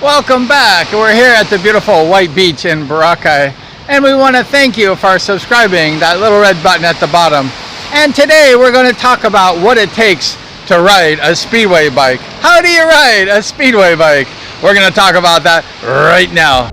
Welcome back. We're here at the beautiful White Beach in Boracay, and we want to thank you for subscribing, that little red button at the bottom. And today we're going to talk about what it takes to ride a Speedway bike. How do you ride a Speedway bike? We're going to talk about that right now.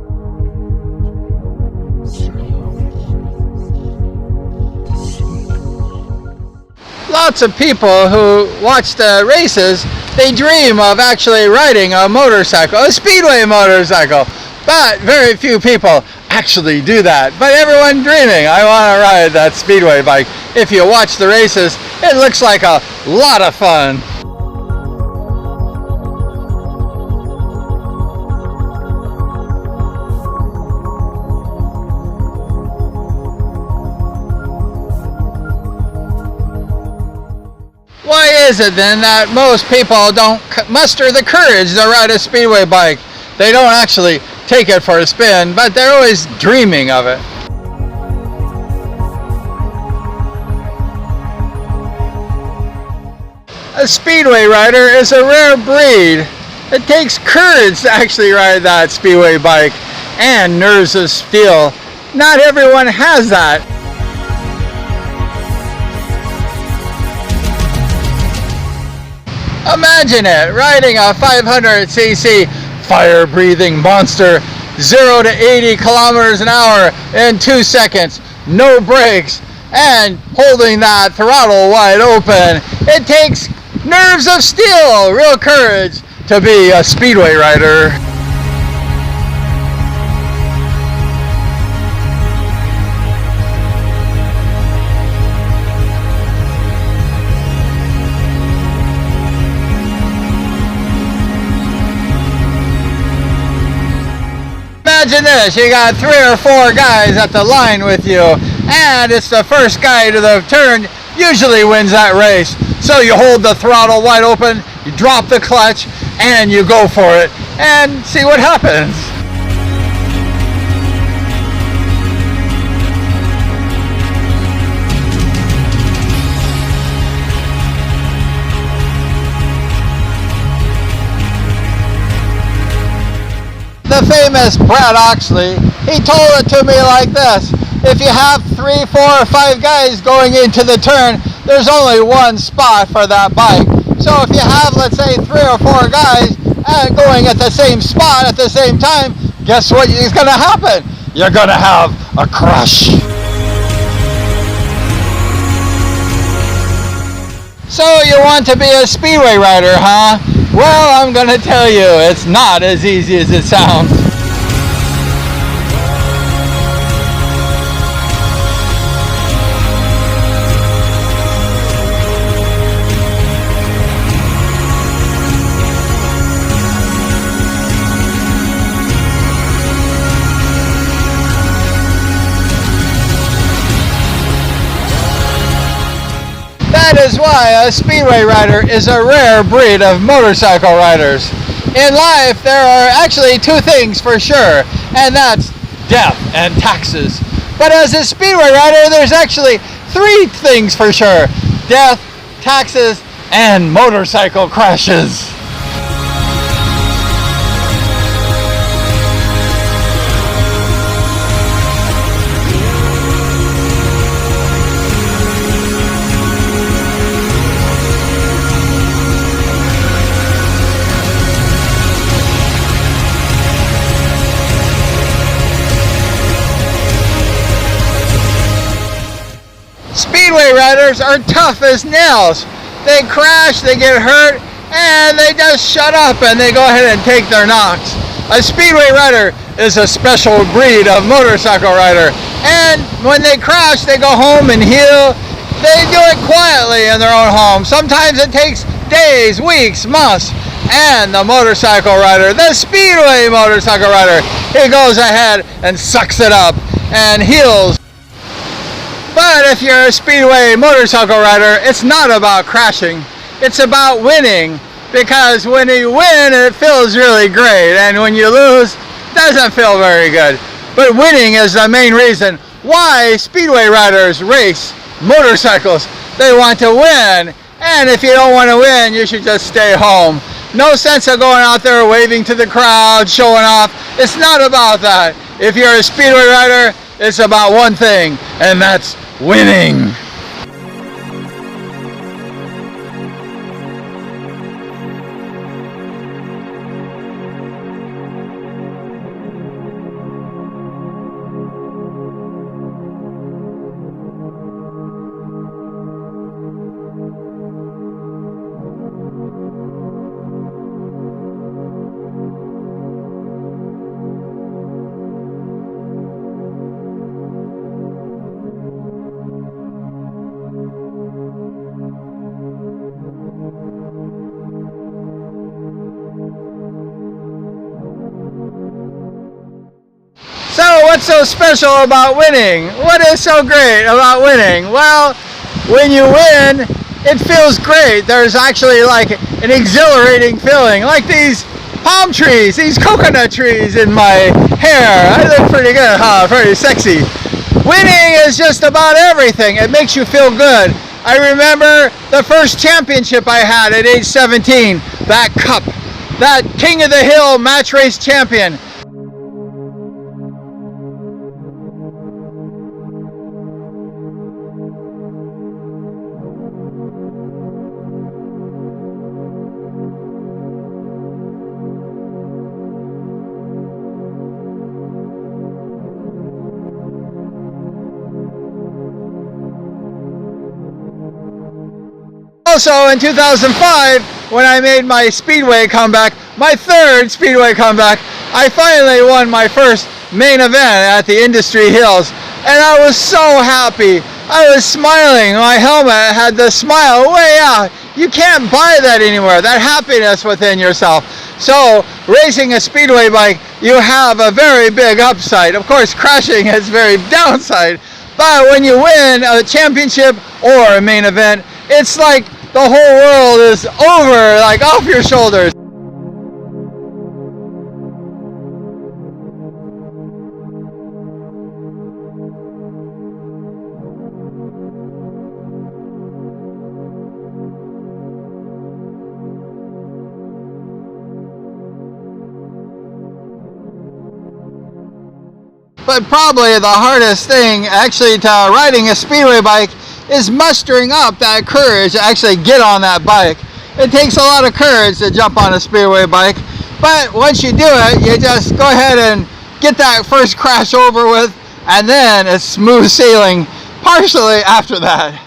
Lots of people who watch the races, they dream of actually riding a motorcycle, a Speedway motorcycle, but very few people actually do that. But everyone dreaming, I want to ride that Speedway bike. If you watch the races, it looks like a lot of fun. Why is it then that most people don't muster the courage to ride a Speedway bike? They don't actually take it for a spin, but they're always dreaming of it. A Speedway rider is a rare breed. It takes courage to actually ride that Speedway bike and nerves of steel. Not everyone has that. Imagine it, riding a 500cc fire-breathing monster, 0 to 80 kilometers an hour in 2 seconds, no brakes, and holding that throttle wide open. It takes nerves of steel, real courage, to be a Speedway rider. Imagine this, you got 3 or 4 guys at the line with you, and it's the first guy to the turn usually wins that race. So you hold the throttle wide open, you drop the clutch, and you go for it, and see what happens. The famous Brad Oxley, he told it to me like this: if you have 3, 4, or 5 guys going into the turn, there's only one spot for that bike. So if you have, let's say, 3 or 4 guys going at the same spot at the same time, guess what is going to happen? You're going to have a crash. So you want to be a Speedway rider, huh? Well, I'm going to tell you, it's not as easy as it sounds. That is why a Speedway rider is a rare breed of motorcycle riders. In life, there are actually 2 things for sure, and that's death and taxes. But as a Speedway rider, there's actually 3 things for sure: death, taxes, and motorcycle crashes. Speedway riders are tough as nails. They crash, they get hurt, and they just shut up and they go ahead and take their knocks. A Speedway rider is a special breed of motorcycle rider, and when they crash, they go home and heal. They do it quietly in their own home. Sometimes it takes days, weeks, months. And the motorcycle rider, the Speedway motorcycle rider, he goes ahead and sucks it up and heals. But if you're a Speedway motorcycle rider, it's not about crashing. It's about winning. Because when you win, it feels really great. And when you lose, it doesn't feel very good. But winning is the main reason why Speedway riders race motorcycles. They want to win. And if you don't want to win, you should just stay home. No sense of going out there waving to the crowd, showing off. It's not about that. If you're a Speedway rider, it's about one thing, and that's winning. So what's so special about winning? What is so great about winning? Well, when you win, it feels great. There's actually like an exhilarating feeling, like these palm trees, these coconut trees in my hair. I look pretty good, huh? Pretty sexy. Winning is just about everything. It makes you feel good. I remember the first championship I had at age 17, that cup, that King of the Hill match race champion. Also in 2005, when I made my Speedway comeback, my third Speedway comeback, I finally won my first main event at the Industry Hills, and I was so happy. I was smiling. My helmet had the smile way out. You can't buy that anywhere, that happiness within yourself. So racing a Speedway bike, you have a very big upside. Of course, crashing is very downside, but when you win a championship or a main event, it's like the whole world is over, like off your shoulders. But probably the hardest thing actually to riding a Speedway bike is mustering up that courage to actually get on that bike. It takes a lot of courage to jump on a Speedway bike, but once you do it, you just go ahead and get that first crash over with, and then it's smooth sailing partially after that.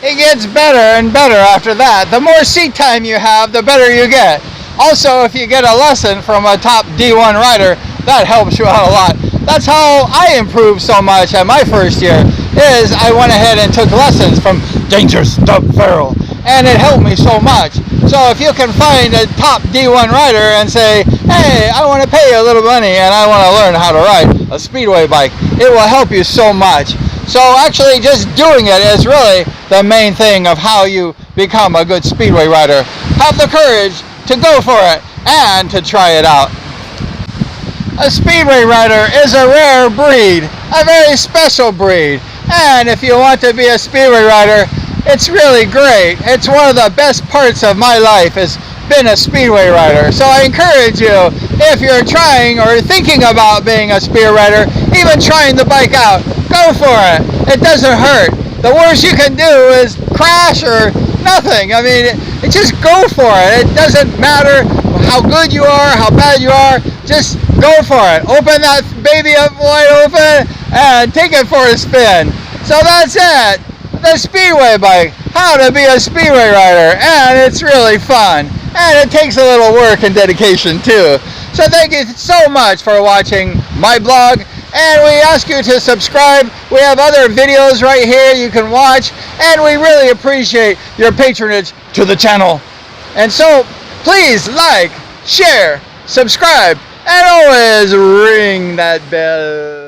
It gets better and better after that. The more seat time you have, the better you get. Also, if you get a lesson from a top D1 rider, that helps you out a lot. That's how I improved so much at my first year, is I went ahead and took lessons from Dangerous Doug Farrell, and it helped me so much. So if you can find a top D1 rider and say, hey, I want to pay you a little money and I want to learn how to ride a Speedway bike, it will help you so much. So actually just doing it is really the main thing of how you become a good Speedway rider. Have the courage to go for it and to try it out. A Speedway rider is a rare breed, a very special breed, and if you want to be a Speedway rider, it's really great. It's one of the best parts of my life is being a Speedway rider. So I encourage you, if you're trying or thinking about being a Speedway rider, even trying the bike out, go for it. It doesn't hurt. The worst you can do is crash or nothing. I mean, just go for it. It doesn't matter how good you are, how bad you are, just go for it. Open that baby up wide open and take it for a spin. So that's it. The Speedway bike, how to be a Speedway rider, and it's really fun. And it takes a little work and dedication too. So thank you so much for watching my blog, and we ask you to subscribe. We have other videos right here you can watch, and we really appreciate your patronage to the channel. And so please like, share, subscribe, and always ring that bell.